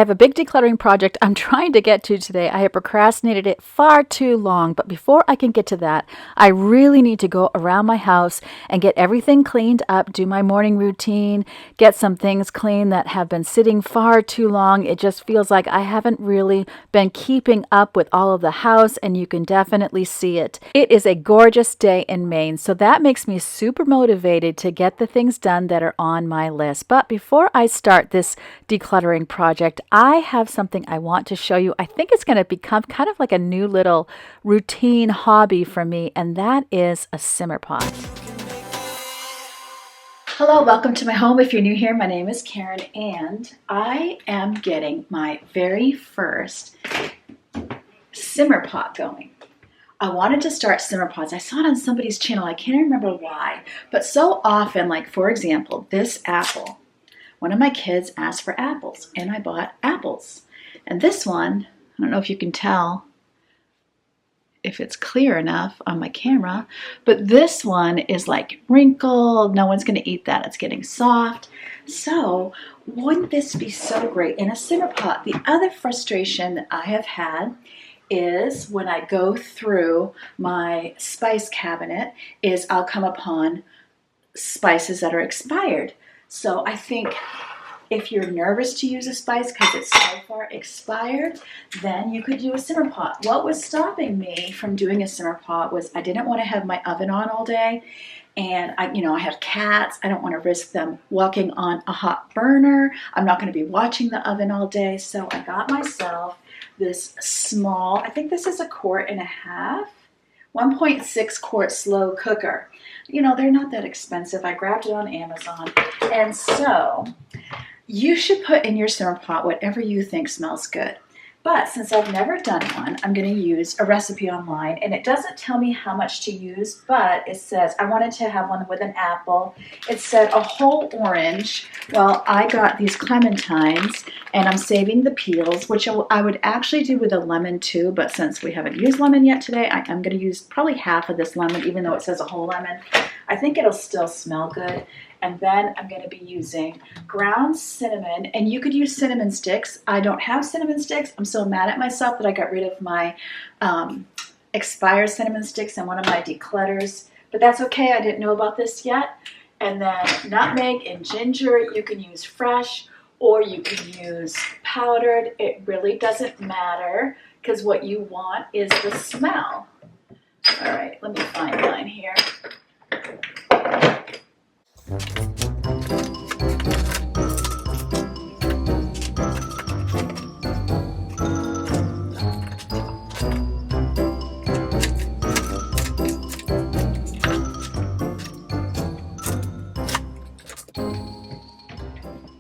I have a big decluttering project I'm trying to get to today. I have procrastinated it far too long, but before I can get to that, I really need to go around my house and get everything cleaned up, do my morning routine, get some things clean that have been sitting far too long. It just feels like I haven't really been keeping up with all of the house, and you can definitely see it. It is a gorgeous day in Maine, so that makes me super motivated to get the things done that are on my list. But before I start this decluttering project, I have something I want to show you. I think it's going to become kind of like a new little routine hobby for me, and that is a simmer pot. Hello, welcome to my home. If you're new here, my name is Karen, and I am getting my very first simmer pot going. I wanted to start simmer pots. I saw it on somebody's channel. I can't remember why, but so often, like for example, this apple. One of my kids asked for apples, and I bought apples. And this one, I don't know if you can tell if it's clear enough on my camera, but this one is like wrinkled. No one's going to eat that. It's getting soft. So wouldn't this be so great in a simmer pot? The other frustration that I have had is when I go through my spice cabinet is I'll come upon spices that are expired. So I think if you're nervous to use a spice because it's so far expired, then you could do a simmer pot. What was stopping me from doing a simmer pot was I didn't want to have my oven on all day. And I have cats. I don't want to risk them walking on a hot burner. I'm not going to be watching the oven all day. So I got myself this small, I think this is 1.5 quart, 1.6 quart slow cooker. You know, they're not that expensive. I grabbed it on Amazon. And so you should put in your simmer pot whatever you think smells good. But since I've never done one, I'm going to use a recipe online, and it doesn't tell me how much to use, but it says I wanted to have one with an apple. It said a whole orange. Well, I got these clementines, and I'm saving the peels, which I would actually do with a lemon too, but since we haven't used lemon yet today, I'm going to use probably half of this lemon, even though it says a whole lemon. I think it'll still smell good. And then I'm going to be using ground cinnamon, and you could use cinnamon sticks. I don't have cinnamon sticks. I'm so mad at myself that I got rid of my expired cinnamon sticks and one of my declutters, but that's okay. I didn't know about this yet. And then nutmeg and ginger, you can use fresh or you can use powdered. It really doesn't matter because what you want is the smell. All right, let me find mine here.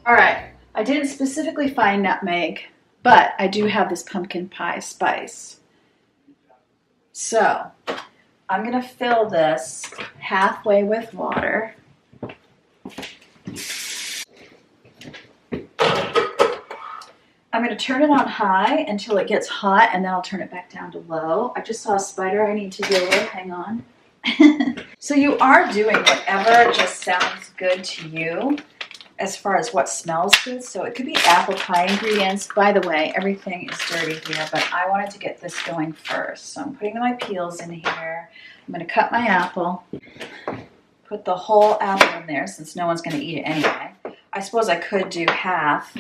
All right, I didn't specifically find nutmeg, but I do have this pumpkin pie spice. So I'm going to fill this halfway with water. I'm going to turn it on high until it gets hot, and then I'll turn it back down to low. I just saw a spider I need to deal with. Hang on. So you are doing whatever just sounds good to you as far as what smells good. So it could be apple pie ingredients. By the way, everything is dirty here, but I wanted to get this going first. So I'm putting my peels in here. I'm going to cut my apple, put the whole apple in there since no one's going to eat it anyway. I suppose I could do half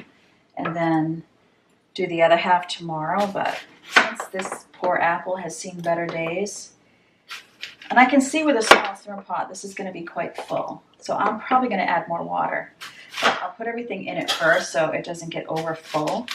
and then do the other half tomorrow, but since this poor apple has seen better days, and I can see with a small simmer pot, this is going to be quite full. So I'm probably going to add more water. But I'll put everything in it first so it doesn't get over full.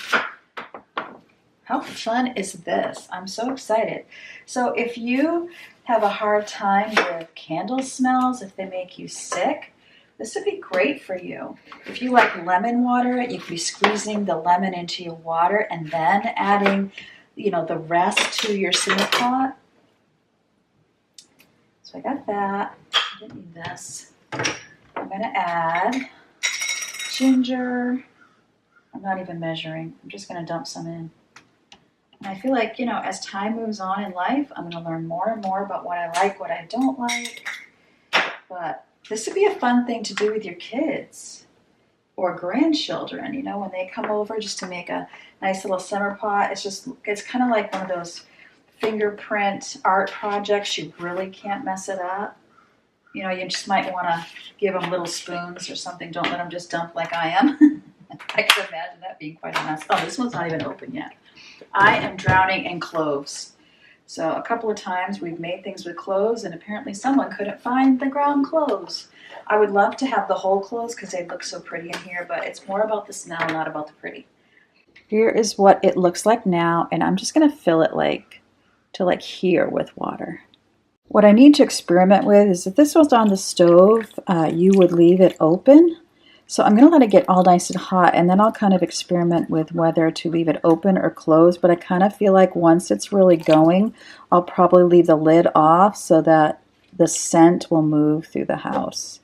How fun is this? I'm so excited. So if you have a hard time with candle smells, if they make you sick, this would be great for you. If you like lemon water, you could be squeezing the lemon into your water and then adding, the rest to your simmer pot. So I got that. I didn't need this. I'm going to add ginger. I'm not even measuring. I'm just going to dump some in. And I feel like, as time moves on in life, I'm going to learn more and more about what I like, what I don't like. But this would be a fun thing to do with your kids. or grandchildren, you know, when they come over just to make a nice little simmer pot. It's kind of like one of those fingerprint art projects. You really can't mess it up. You know, you just might want to give them little spoons or something. Don't let them just dump like I am. I can imagine that being quite a mess. Oh, this one's not even open yet. I am drowning in cloves. So a couple of times we've made things with cloves, and apparently someone couldn't find the ground cloves. I would love to have the whole cloves because they look so pretty in here, but it's more about the smell, not about the pretty. Here is what it looks like now, and I'm just going to fill it to here with water. What I need to experiment with is if this was on the stove, you would leave it open. So I'm going to let it get all nice and hot, and then I'll kind of experiment with whether to leave it open or closed. But I kind of feel like once it's really going, I'll probably leave the lid off so that the scent will move through the house.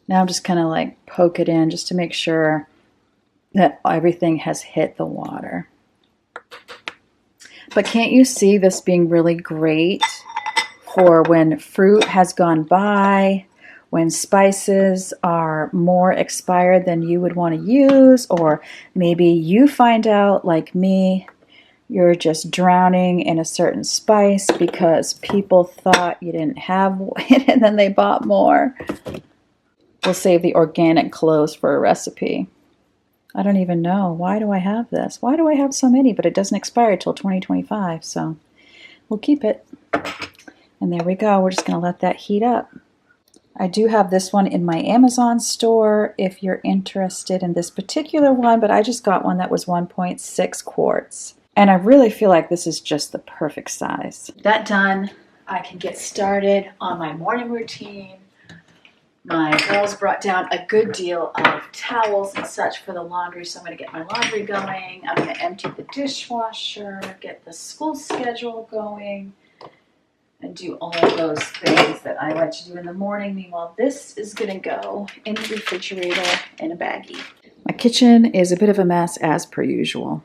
Now I'm just kind of poke it in just to make sure that everything has hit the water. But can't you see this being really great for when fruit has gone by, when spices are more expired than you would want to use, or maybe you find out, like me, you're just drowning in a certain spice because people thought you didn't have it and then they bought more. We'll save the organic cloves for a recipe. I don't even know. Why do I have this? Why do I have so many? But it doesn't expire until 2025, so we'll keep it. And there we go. We're just going to let that heat up. I do have this one in my Amazon store if you're interested in this particular one, but I just got one that was 1.6 quarts. And I really feel like this is just the perfect size. That done, I can get started on my morning routine. My girls brought down a good deal of towels and such for the laundry, so I'm going to get my laundry going. I'm going to empty the dishwasher, get the school schedule going, and do all of those things that I like to do in the morning. Meanwhile, this is going to go in the refrigerator in a baggie. My kitchen is a bit of a mess as per usual.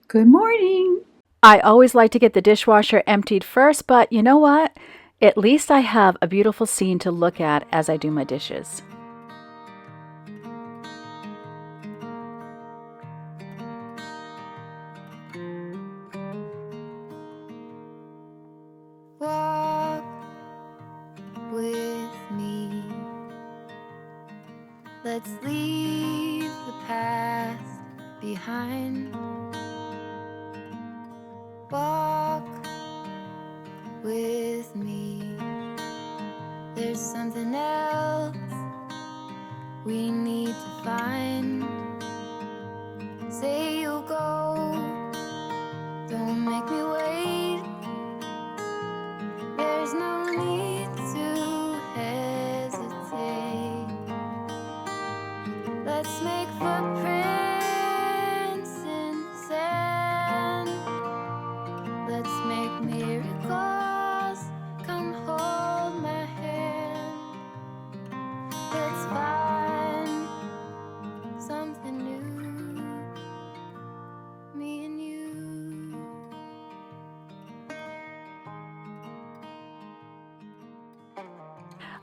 Good morning! I always like to get the dishwasher emptied first, but you know what? At least I have a beautiful scene to look at as I do my dishes. Walk with me. Let's leave the past behind. Walk with me. There's something else we need to find. Say you'll go, don't make me wait. There's no need to hesitate. Let's make footprints in the sand. Let's make miracles. Come hold my hand. Let's find something new, me and you.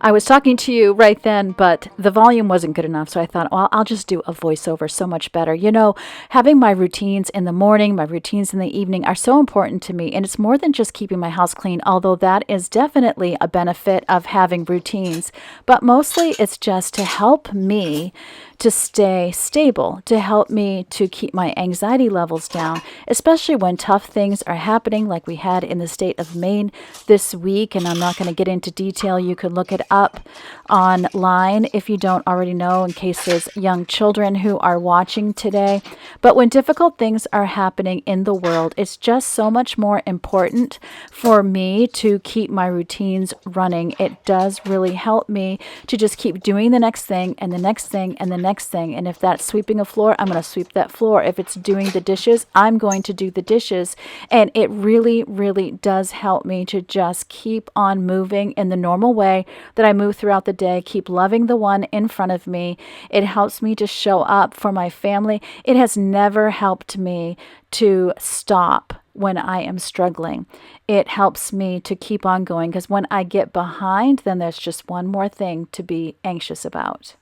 I was talking to you right then, but the volume wasn't good enough, so I thought, well, I'll just do a voiceover so much better. You know, having my routines in the morning, my routines in the evening are so important to me, and it's more than just keeping my house clean, although that is definitely a benefit of having routines, but mostly it's just to help me to stay stable, to help me to keep my anxiety levels down, especially when tough things are happening like we had in the state of Maine this week. And I'm not going to get into detail. You could look it up online if you don't already know, in case there's young children who are watching today. But when difficult things are happening in the world, it's just so much more important for me to keep my routines running. It does really help me to just keep doing the next thing and the next thing and the next thing. And if that's sweeping a floor, I'm going to sweep that floor. If it's doing the dishes, I'm going to do the dishes. And it really, really does help me to just keep on moving in the normal way that I move throughout the day, keep loving the one in front of me. It helps me to show up for my family. It has never helped me to stop when I am struggling. It helps me to keep on going, because when I get behind, then there's just one more thing to be anxious about.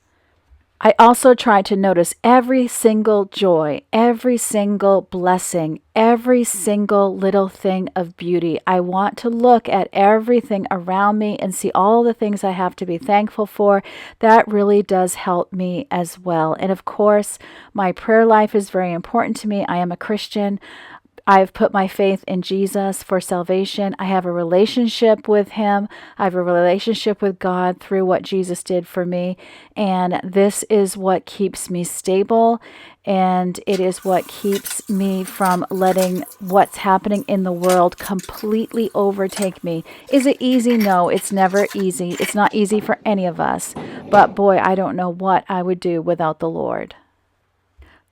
I also try to notice every single joy, every single blessing, every single little thing of beauty. I want to look at everything around me and see all the things I have to be thankful for. That really does help me as well. And of course, my prayer life is very important to me. I am a Christian. I've put my faith in Jesus for salvation. I have a relationship with Him. I have a relationship with God through what Jesus did for me. And this is what keeps me stable. And it is what keeps me from letting what's happening in the world completely overtake me. Is it easy? No, it's never easy. It's not easy for any of us. But boy, I don't know what I would do without the Lord.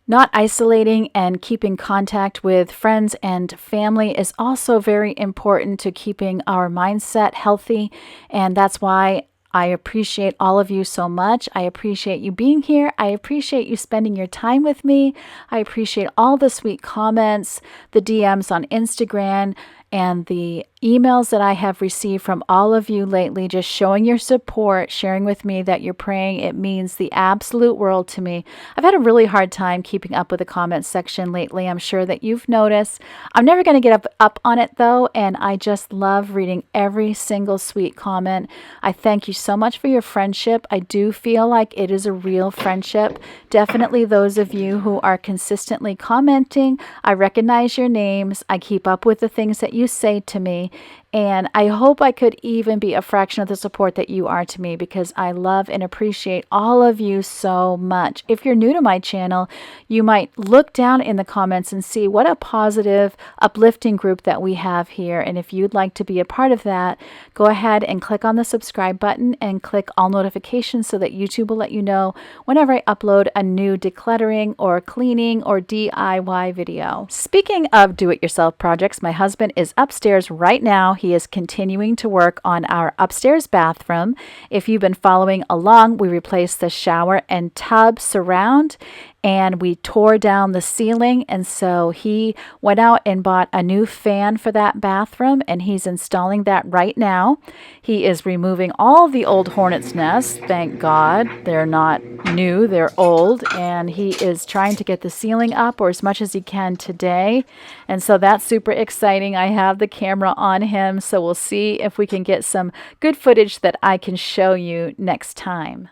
Not isolating and keeping contact with friends and family is also very important to keeping our mindset healthy. And that's why I appreciate all of you so much. I appreciate you being here. I appreciate you spending your time with me. I appreciate all the sweet comments, the DMs on Instagram, and the emails that I have received from all of you lately, just showing your support, sharing with me that you're praying. It means the absolute world to me. I've had a really hard time keeping up with the comments section lately. I'm sure that you've noticed. I'm never going to get up on it though, and I just love reading every single sweet comment. I thank you so much for your friendship. I do feel like it is a real friendship. Definitely those of you who are consistently commenting, I recognize your names. I keep up with the things that you say to me. And I hope I could even be a fraction of the support that you are to me, because I love and appreciate all of you so much. If you're new to my channel, you might look down in the comments and see what a positive, uplifting group that we have here. And if you'd like to be a part of that, go ahead and click on the subscribe button and click all notifications so that YouTube will let you know whenever I upload a new decluttering or cleaning or DIY video. Speaking of do-it-yourself projects, my husband is upstairs right now. He is continuing to work on our upstairs bathroom. If you've been following along, we replaced the shower and tub surround, and we tore down the ceiling. And so he went out and bought a new fan for that bathroom, and he's installing that right now. He is removing all the old hornet's nests. Thank God they're not new, they're old. And he is trying to get the ceiling up, or as much as he can today. And so that's super exciting. I have the camera on him, so we'll see if we can get some good footage that I can show you next time.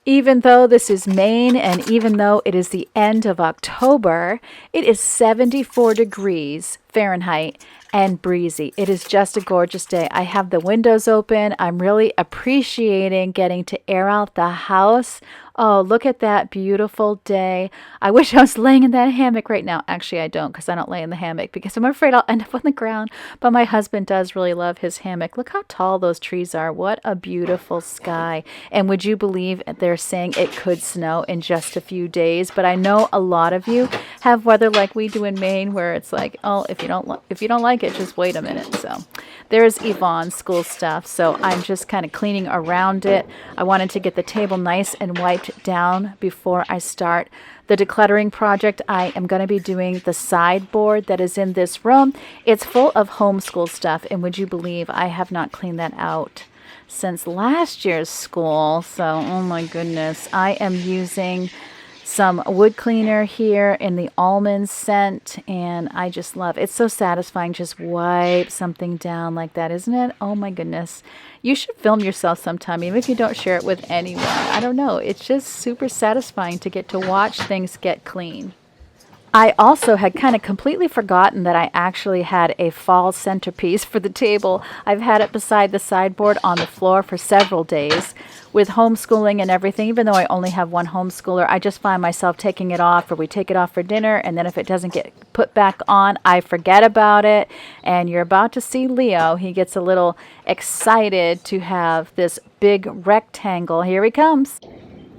Even though this is Maine, and even though it is the end of October, it is 74 degrees Fahrenheit and breezy. It is just a gorgeous day. I have the windows open. I'm really appreciating getting to air out the house. Oh, look at that beautiful day. I wish I was laying in that hammock right now. Actually, I don't, because I don't lay in the hammock because I'm afraid I'll end up on the ground. But my husband does really love his hammock. Look how tall those trees are. What a beautiful sky. And would you believe they're saying it could snow in just a few days? But I know a lot of you have weather like we do in Maine, where it's like, oh, if you don't like it, just wait a minute. So there's Yvonne's school stuff. So I'm just kind of cleaning around it. I wanted to get the table nice and wiped down before I start the decluttering project. I am going to be doing the sideboard that is in this room. It's full of homeschool stuff, and would you believe I have not cleaned that out since last year's school. So, oh my goodness, I am using some wood cleaner here in the almond scent, and I just love it. It's so satisfying. Just wipe something down like that, isn't it? Oh my goodness. You should film yourself sometime, even if you don't share it with anyone. I don't know. It's just super satisfying to get to watch things get clean. I also had kind of completely forgotten that I actually had a fall centerpiece for the table. I've had it beside the sideboard on the floor for several days. With homeschooling and everything, even though I only have one homeschooler, I just find myself taking it off, or we take it off for dinner, and then if it doesn't get put back on, I forget about it. And you're about to see Leo. He gets a little excited to have this big rectangle. Here he comes.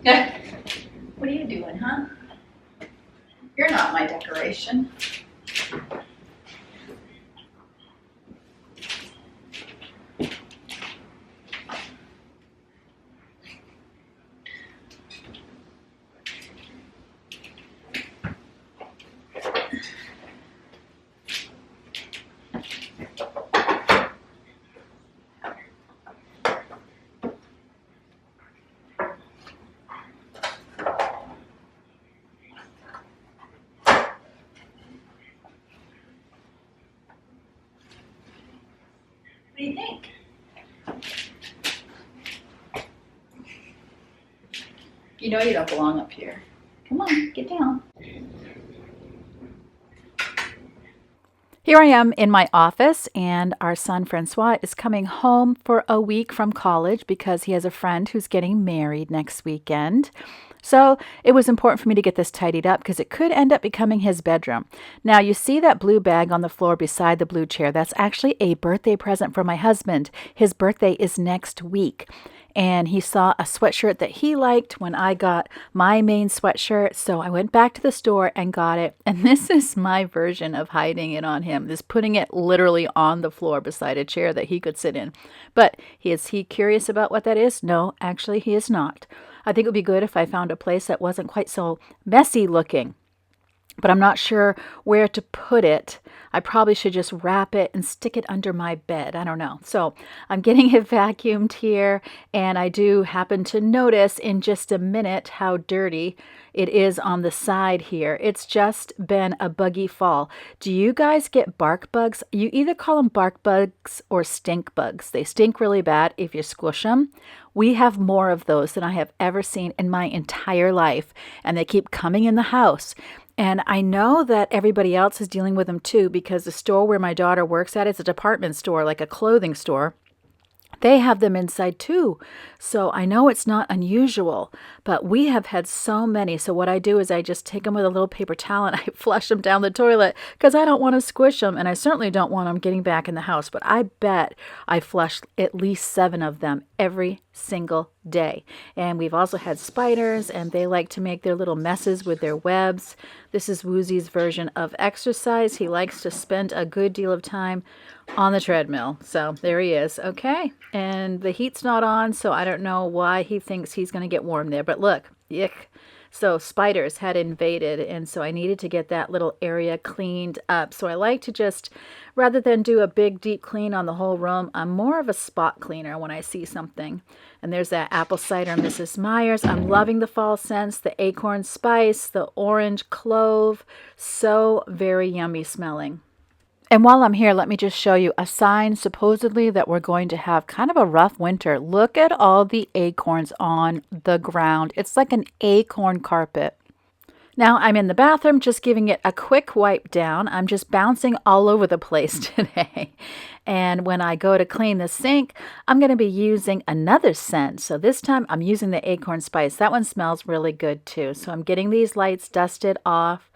What are you doing, huh? You're not my decoration. What do you think? You know you don't belong up here. Come on, get down. Here I am in my office, and our son Francois is coming home for a week from college because he has a friend who's getting married next weekend. So it was important for me to get this tidied up because it could end up becoming his bedroom. Now you see that blue bag on the floor beside the blue chair. That's actually a birthday present for my husband. His birthday is next week. And he saw a sweatshirt that he liked when I got my main sweatshirt. So I went back to the store and got it. And this is my version of hiding it on him. This putting it literally on the floor beside a chair that he could sit in. But is he curious about what that is? No, actually he is not. I think it would be good if I found a place that wasn't quite so messy looking. But I'm not sure where to put it. I probably should just wrap it and stick it under my bed. I don't know. So I'm getting it vacuumed here, and I do happen to notice in just a minute how dirty it is on the side here. It's just been a buggy fall. Do you guys get bark bugs? You either call them bark bugs or stink bugs. They stink really bad if you squish them. We have more of those than I have ever seen in my entire life, and they keep coming in the house. And I know that everybody else is dealing with them too, because the store where my daughter works at is a department store, like a clothing store. They have them inside too. So I know it's not unusual, but we have had so many. So what I do is I just take them with a little paper towel and I flush them down the toilet because I don't want to squish them. And I certainly don't want them getting back in the house. But I bet I flush at least 7 of them every single day. And we've also had spiders, and they like to make their little messes with their webs. This is Woozy's version of exercise. He likes to spend a good deal of time on the treadmill. So there he is. Okay. And the heat's not on, so I don't know why he thinks he's going to get warm there. But look, yuck. So spiders had invaded, and so I needed to get that little area cleaned up. So I like to just, rather than do a big deep clean on the whole room, I'm more of a spot cleaner when I see something. And there's that apple cider Mrs. Meyer's. I'm loving the fall scents, the acorn spice, the orange clove. So very yummy smelling. And while I'm here, let me just show you a sign supposedly that we're going to have kind of a rough winter. Look at all the acorns on the ground. It's like an acorn carpet. Now I'm in the bathroom just giving it a quick wipe down. I'm just bouncing all over the place today. And when I go to clean the sink, I'm going to be using another scent. So this time I'm using the acorn spice. That one smells really good too. So I'm getting these lights dusted off.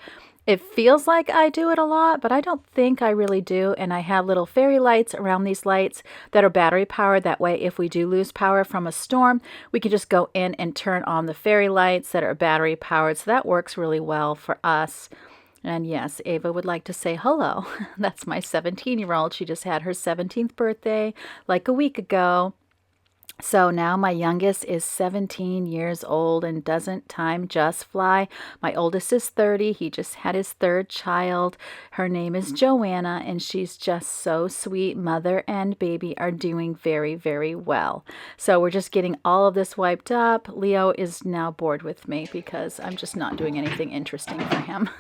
It feels like I do it a lot, but I don't think I really do. And I have little fairy lights around these lights that are battery powered. That way, if we do lose power from a storm, we can just go in and turn on the fairy lights that are battery powered. So that works really well for us. And yes, Ava would like to say hello. That's my 17-year-old. She just had her 17th birthday like a week ago. So now my youngest is 17 years old, and doesn't time just fly? My oldest is 30. He just had his 3rd child. Her name is Joanna, and she's just so sweet. Mother and baby are doing very, very well. So we're just getting all of this wiped up. Leo is now bored with me because I'm just not doing anything interesting for him.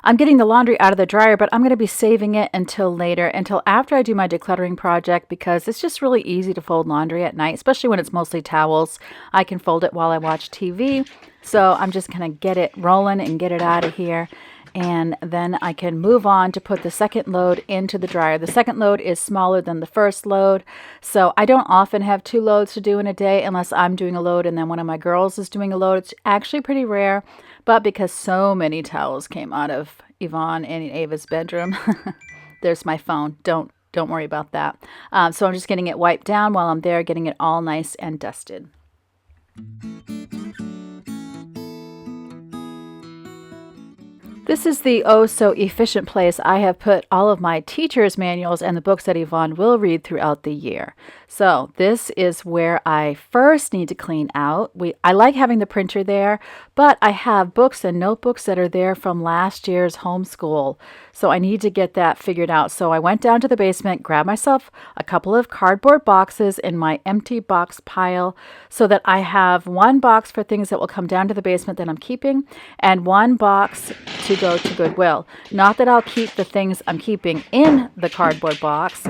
I'm getting the laundry out of the dryer, but I'm going to be saving it until later, until after I do my decluttering project, because it's just really easy to fold laundry at night, especially when it's mostly towels. I can fold it while I watch TV. So I'm just going to get it rolling and get it out of here. And then I can move on to put the second load into the dryer. The second load is smaller than the first load. So I don't often have 2 loads to do in a day unless I'm doing a load and then one of my girls is doing a load. It's actually pretty rare. But because so many towels came out of Yvonne and Ava's bedroom, there's my phone. Don't worry about that. So I'm just getting it wiped down while I'm there, getting it all nice and dusted. This is the oh so efficient place I have put all of my teacher's manuals and the books that Yvonne will read throughout the year. So this is where I first need to clean out. I like having the printer there, but I have books and notebooks that are there from last year's homeschool. So I need to get that figured out. So I went down to the basement, grabbed myself a couple of cardboard boxes in my empty box pile so that I have one box for things that will come down to the basement that I'm keeping and one box to go to Goodwill. Not that I'll keep the things I'm keeping in the cardboard box,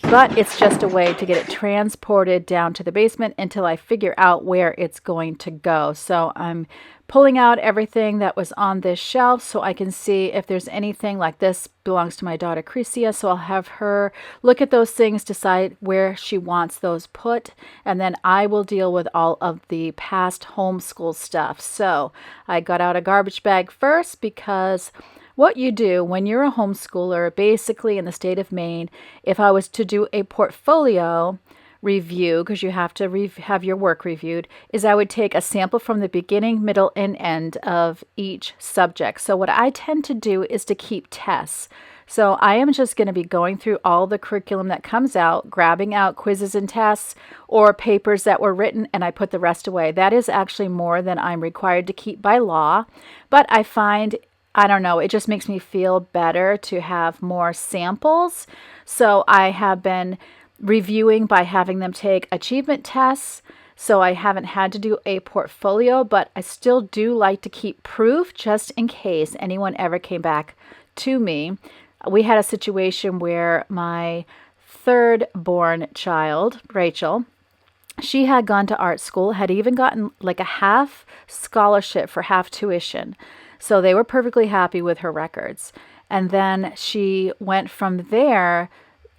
but it's just a way to get it transported down to the basement until I figure out where it's going to go. So I'm pulling out everything that was on this shelf so I can see if there's anything. Like this belongs to my daughter Crecia, so I'll have her look at those things, decide where she wants those put, and then I will deal with all of the past homeschool stuff. So I got out a garbage bag first because what you do when you're a homeschooler, basically in the state of Maine, if I was to do a portfolio review, because you have to have your work reviewed, is I would take a sample from the beginning, middle, and end of each subject. So what I tend to do is to keep tests. So I am just going to be going through all the curriculum that comes out, grabbing out quizzes and tests or papers that were written, and I put the rest away. That is actually more than I'm required to keep by law, but I find, I don't know, it just makes me feel better to have more samples. So I have been reviewing by having them take achievement tests. So I haven't had to do a portfolio, but I still do like to keep proof just in case anyone ever came back to me. We had a situation where my third born child, Rachel, she had gone to art school, had even gotten like a half scholarship for half tuition. So they were perfectly happy with her records. And then she went from there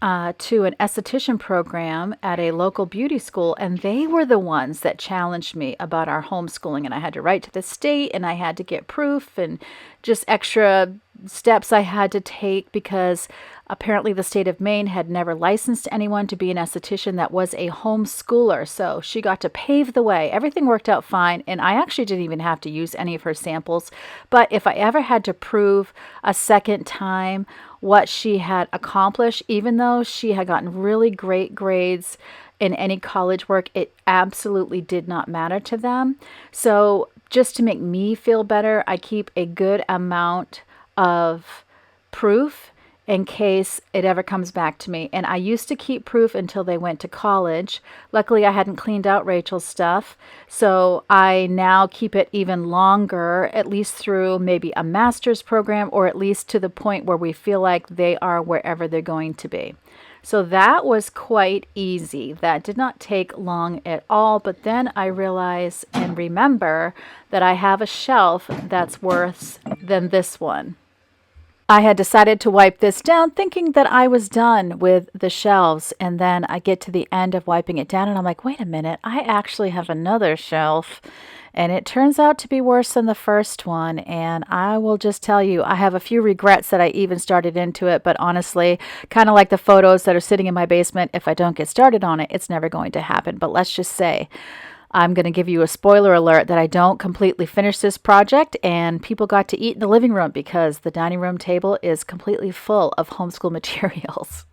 to an esthetician program at a local beauty school, and they were the ones that challenged me about our homeschooling, and I had to write to the state, and I had to get proof and just extra steps I had to take because apparently the state of Maine had never licensed anyone to be an esthetician that was a homeschooler. So she got to pave the way. Everything worked out fine, and I actually didn't even have to use any of her samples. But if I ever had to prove a second time what she had accomplished, even though she had gotten really great grades in any college work, it absolutely did not matter to them. So just to make me feel better, I keep a good amount of proof in case it ever comes back to me. And I used to keep proof until they went to college. Luckily, I hadn't cleaned out Rachel's stuff, so I now keep it even longer, at least through maybe a master's program, or at least to the point where we feel like they are wherever they're going to be. So that was quite easy. That did not take long at all. But then I realize and remember that I have a shelf that's worse than this one. I had decided to wipe this down thinking that I was done with the shelves, and then I get to the end of wiping it down and I'm like, wait a minute, I actually have another shelf, and it turns out to be worse than the first one. And I will just tell you, I have a few regrets that I even started into it, but honestly, kind of like the photos that are sitting in my basement, if I don't get started on it, it's never going to happen. But let's just say, I'm going to give you a spoiler alert that I don't completely finish this project, and people got to eat in the living room because the dining room table is completely full of homeschool materials.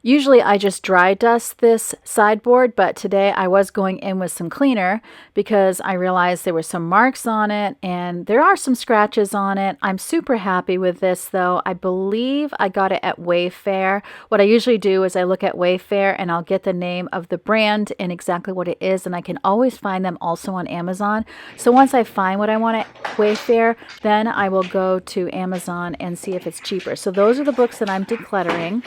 Usually I just dry dust this sideboard, but today I was going in with some cleaner because I realized there were some marks on it and there are some scratches on it. I'm super happy with this though. I believe I got it at Wayfair. What I usually do is I look at Wayfair and I'll get the name of the brand and exactly what it is, and I can always find them also on Amazon. So once I find what I want at Wayfair, then I will go to Amazon and see if it's cheaper. So those are the books that I'm decluttering.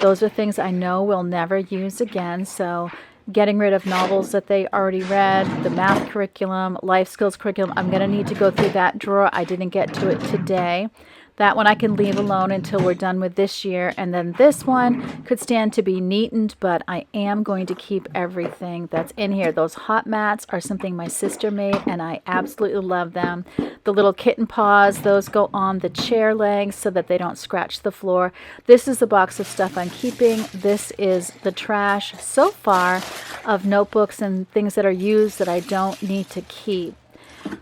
Those are things I know we'll never use again. So getting rid of novels that they already read, the math curriculum, life skills curriculum. I'm going to need to go through that drawer. I didn't get to it today. That one I can leave alone until we're done with this year. And then this one could stand to be neatened, but I am going to keep everything that's in here. Those hot mats are something my sister made, and I absolutely love them. The little kitten paws, those go on the chair legs so that they don't scratch the floor. This is the box of stuff I'm keeping. This is the trash so far of notebooks and things that are used that I don't need to keep.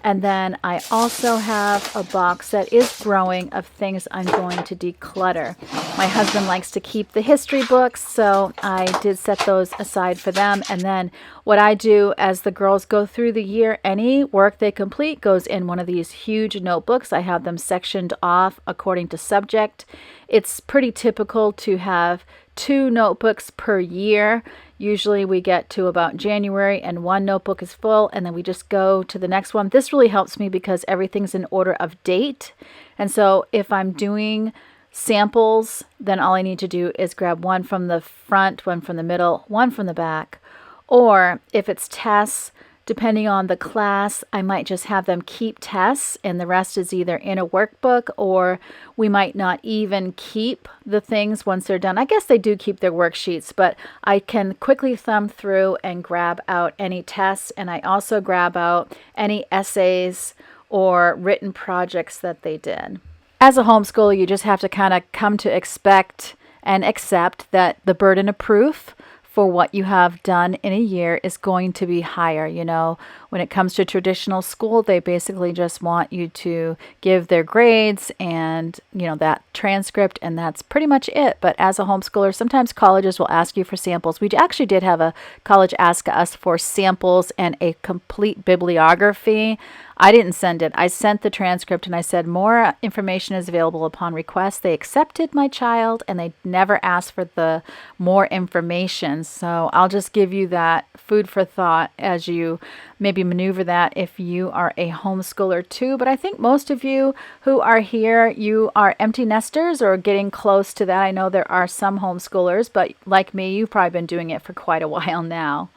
And then I also have a box that is growing of things I'm going to declutter. My husband likes to keep the history books, so I did set those aside for them. And then what I do as the girls go through the year, any work they complete goes in one of these huge notebooks. I have them sectioned off according to subject. It's pretty typical to have 2 notebooks per year. Usually we get to about January and 1 notebook is full, and then we just go to the next one. This really helps me because everything's in order of date. And so if I'm doing samples, then all I need to do is grab one from the front, one from the middle, one from the back. Or if it's tests, depending on the class, I might just have them keep tests and the rest is either in a workbook, or we might not even keep the things once they're done. I guess they do keep their worksheets, but I can quickly thumb through and grab out any tests, and I also grab out any essays or written projects that they did. As a homeschooler, you just have to kind of come to expect and accept that the burden of proof for what you have done in a year is going to be higher. You know, when it comes to traditional school, they basically just want you to give their grades and, you know, that transcript, and that's pretty much it. But as a homeschooler, sometimes colleges will ask you for samples. We actually did have a college ask us for samples and a complete bibliography. I didn't send it. I sent the transcript and I said more information is available upon request. They accepted my child and they never asked for the more information. So I'll just give you that food for thought as you maybe maneuver that if you are a homeschooler too. But I think most of you who are here, you are empty nesters or getting close to that. I know there are some homeschoolers, but like me, you've probably been doing it for quite a while now.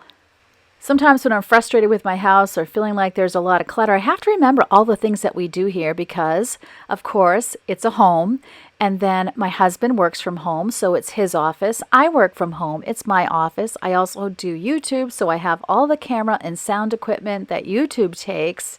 Sometimes when I'm frustrated with my house or feeling like there's a lot of clutter, I have to remember all the things that we do here because, of course, it's a home. And then my husband works from home, so it's his office. I work from home. It's my office. I also do YouTube, so I have all the camera and sound equipment that YouTube takes.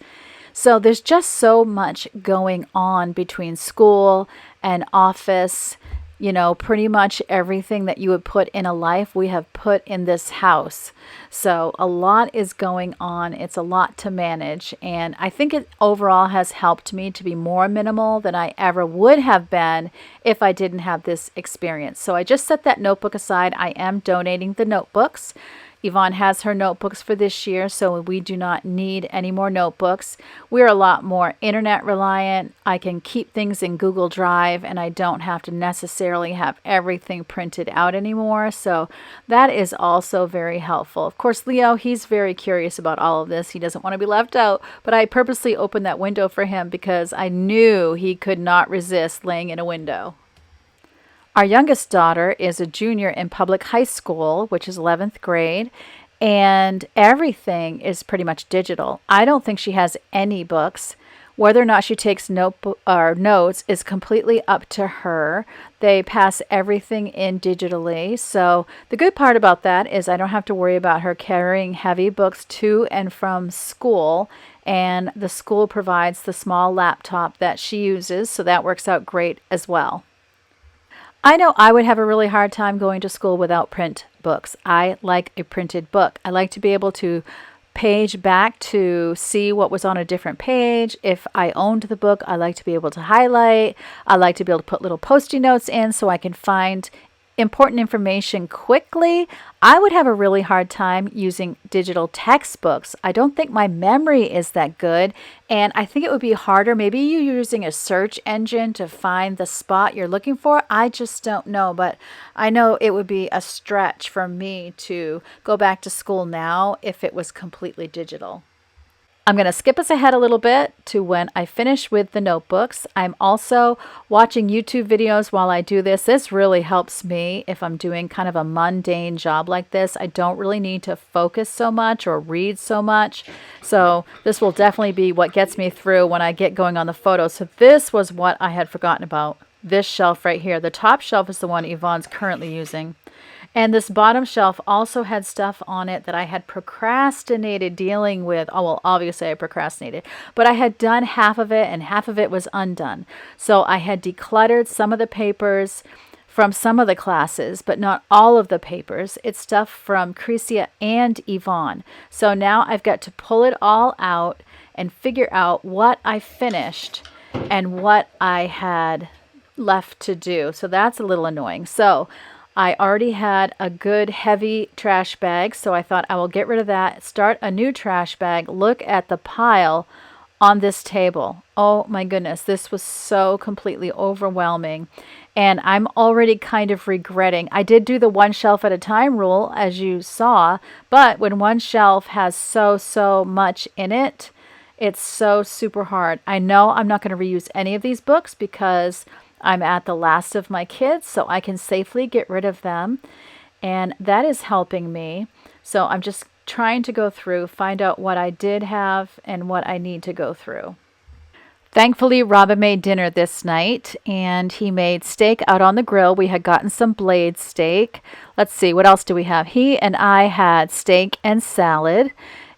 So there's just so much going on between school and office. You know, pretty much everything that you would put in a life, we have put in this house. So a lot is going on. It's a lot to manage. And I think it overall has helped me to be more minimal than I ever would have been if I didn't have this experience. So I just set that notebook aside. I am donating the notebooks. Yvonne has her notebooks for this year, so we do not need any more notebooks. We're a lot more internet reliant. I can keep things in Google Drive, and I don't have to necessarily have everything printed out anymore. So that is also very helpful. Of course, Leo, he's very curious about all of this. He doesn't want to be left out, but I purposely opened that window for him because I knew he could not resist laying in a window. Our youngest daughter is a junior in public high school, which is 11th grade, and everything is pretty much digital. I don't think she has any books. Whether or not she takes notes is completely up to her. They pass everything in digitally. So the good part about that is I don't have to worry about her carrying heavy books to and from school. And the school provides the small laptop that she uses, so that works out great as well. I know I would have a really hard time going to school without print books. I like a printed book. I like to be able to page back to see what was on a different page. If I owned the book, I like to be able to highlight. I like to be able to put little post-it notes in so I can find important information quickly. I would have a really hard time using digital textbooks. I don't think my memory is that good, and I think it would be harder. Maybe you're using a search engine to find the spot you're looking for. I just don't know, but I know it would be a stretch for me to go back to school now if it was completely digital. I'm going to skip us ahead a little bit to when I finish with the notebooks. I'm also watching YouTube videos while I do this. This really helps me if I'm doing kind of a mundane job like this. I don't really need to focus so much or read so much. So this will definitely be what gets me through when I get going on the photos. So this was what I had forgotten about. This shelf right here. The top shelf is the one Yvonne's currently using. And this bottom shelf also had stuff on it that I had procrastinated dealing with. Oh, well, obviously I procrastinated, but I had done half of it and half of it was undone. So I had decluttered some of the papers from some of the classes, but not all of the papers. It's stuff from Crecia and Yvonne. So now I've got to pull it all out and figure out what I finished and what I had left to do. So that's a little annoying. So I already had a good heavy trash bag, so I thought I will get rid of that, start a new trash bag, look at the pile on this table. Oh my goodness, this was so completely overwhelming. And I'm already kind of regretting. I did do the one shelf at a time rule, as you saw, but when one shelf has so much in it, it's so super hard. I know I'm not going to reuse any of these books because I'm at the last of my kids, so I can safely get rid of them. And that is helping me. So I'm just trying to go through, find out what I did have and what I need to go through. Thankfully, Robin made dinner this night, and he made steak out on the grill. We had gotten some blade steak. Let's see, what else do we have? He and I had steak and salad,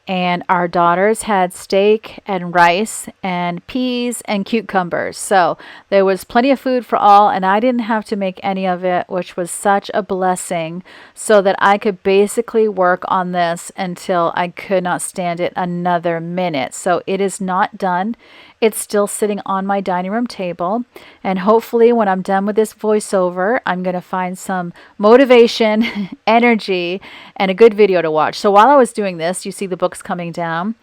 and our daughters had steak and rice and peas and cucumbers. So there was plenty of food for all, and I didn't have to make any of it, which was such a blessing, so that I could basically work on this until I could not stand it another minute. So it is not done. It's still sitting on my dining room table, and hopefully when I'm done with this voiceover, I'm going to find some motivation, energy, and a good video to watch. So while I was doing this, you see the books coming down.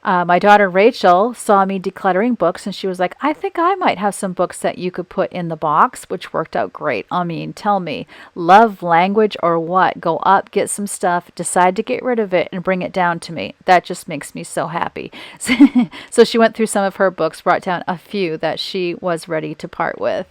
My daughter Rachel saw me decluttering books, and she was like, I think I might have some books that you could put in the box, which worked out great. I mean, tell me, love language or what? Go up, get some stuff, decide to get rid of it, and bring it down to me. That just makes me so happy. So she went through some of her books, brought down a few that she was ready to part with.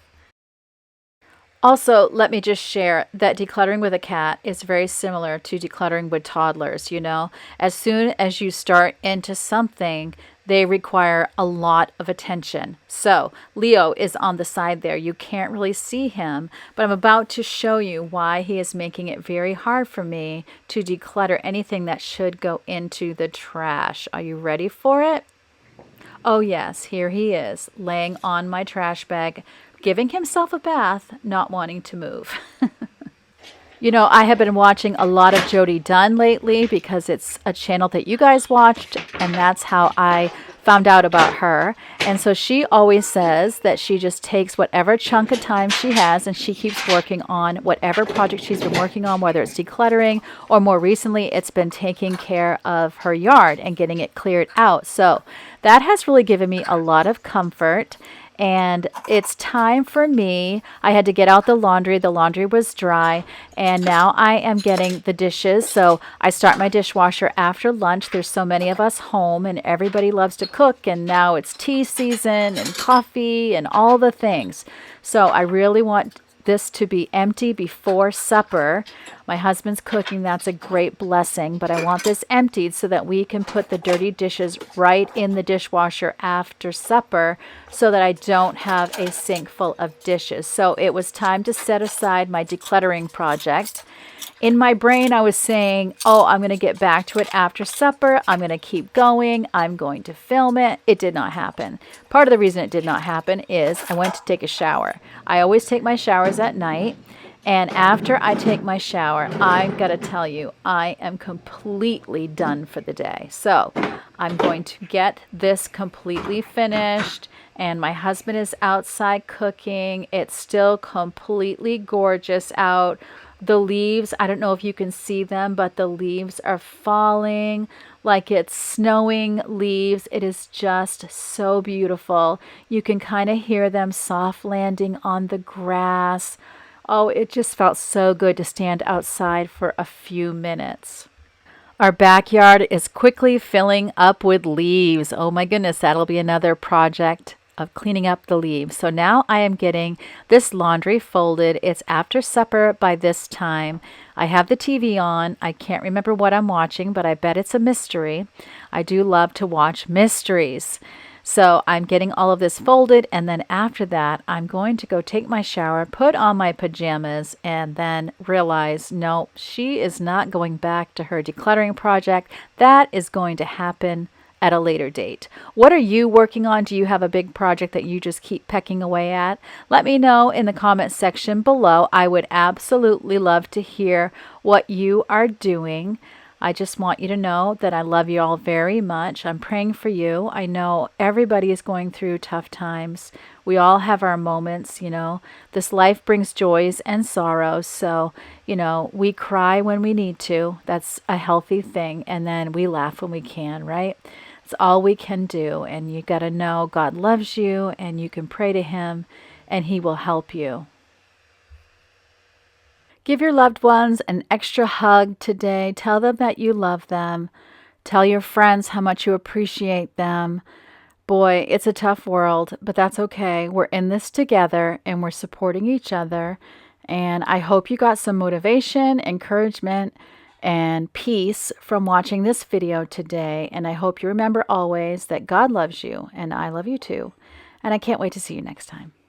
Also, let me just share that decluttering with a cat is very similar to decluttering with toddlers. You know, as soon as you start into something, they require a lot of attention. So Leo is on the side there. You can't really see him, but I'm about to show you why he is making it very hard for me to declutter anything that should go into the trash. Are you ready for it? Oh yes, here he is, laying on my trash bag, giving himself a bath, not wanting to move. You know, I have been watching a lot of Jody Dunn lately because it's a channel that you guys watched, and that's how I found out about her. And so she always says that she just takes whatever chunk of time she has and she keeps working on whatever project she's been working on, whether it's decluttering or more recently it's been taking care of her yard and getting it cleared out. So that has really given me a lot of comfort. And it's time for me. I had to get out the laundry. The laundry was dry. And now I am getting the dishes. So I start my dishwasher after lunch. There's so many of us home and everybody loves to cook. And now it's tea season and coffee and all the things. So I really want this to be empty before supper. My husband's cooking. That's a great blessing. But I want this emptied so that we can put the dirty dishes right in the dishwasher after supper so that I don't have a sink full of dishes. So it was time to set aside my decluttering project. In my brain, I was saying, oh, I'm going to get back to it after supper. I'm going to keep going. I'm going to film it. It did not happen. Part of the reason it did not happen is I went to take a shower. I always take my showers at night. And after I take my shower, I've got to tell you, I am completely done for the day. So I'm going to get this completely finished. And my husband is outside cooking. It's still completely gorgeous out. The leaves, I don't know if you can see them, but the leaves are falling like it's snowing leaves. It is just so beautiful. You can kind of hear them soft landing on the grass. Oh, it just felt so good to stand outside for a few minutes. Our backyard is quickly filling up with leaves. Oh my goodness, that'll be another project of cleaning up the leaves. So now I am getting this laundry folded. It's after supper by this time. I have the TV on. I can't remember what I'm watching, but I bet it's a mystery. I do love to watch mysteries. So I'm getting all of this folded, and then after that, I'm going to go take my shower, put on my pajamas, and then realize, no, she is not going back to her decluttering project. That is going to happen at a later date. What are you working on? Do you have a big project that you just keep pecking away at? Let me know in the comment section below. I would absolutely love to hear what you are doing. I just want you to know that I love you all very much. I'm praying for you. I know everybody is going through tough times. We all have our moments, This life brings joys and sorrows. So, we cry when we need to. That's a healthy thing. And then we laugh when we can, right? It's all we can do. And you got to know God loves you and you can pray to Him and He will help you. Give your loved ones an extra hug today. Tell them that you love them. Tell your friends how much you appreciate them. Boy, it's a tough world, but that's okay. We're in this together and we're supporting each other. And I hope you got some motivation, encouragement, and peace from watching this video today. And I hope you remember always that God loves you and I love you too. And I can't wait to see you next time.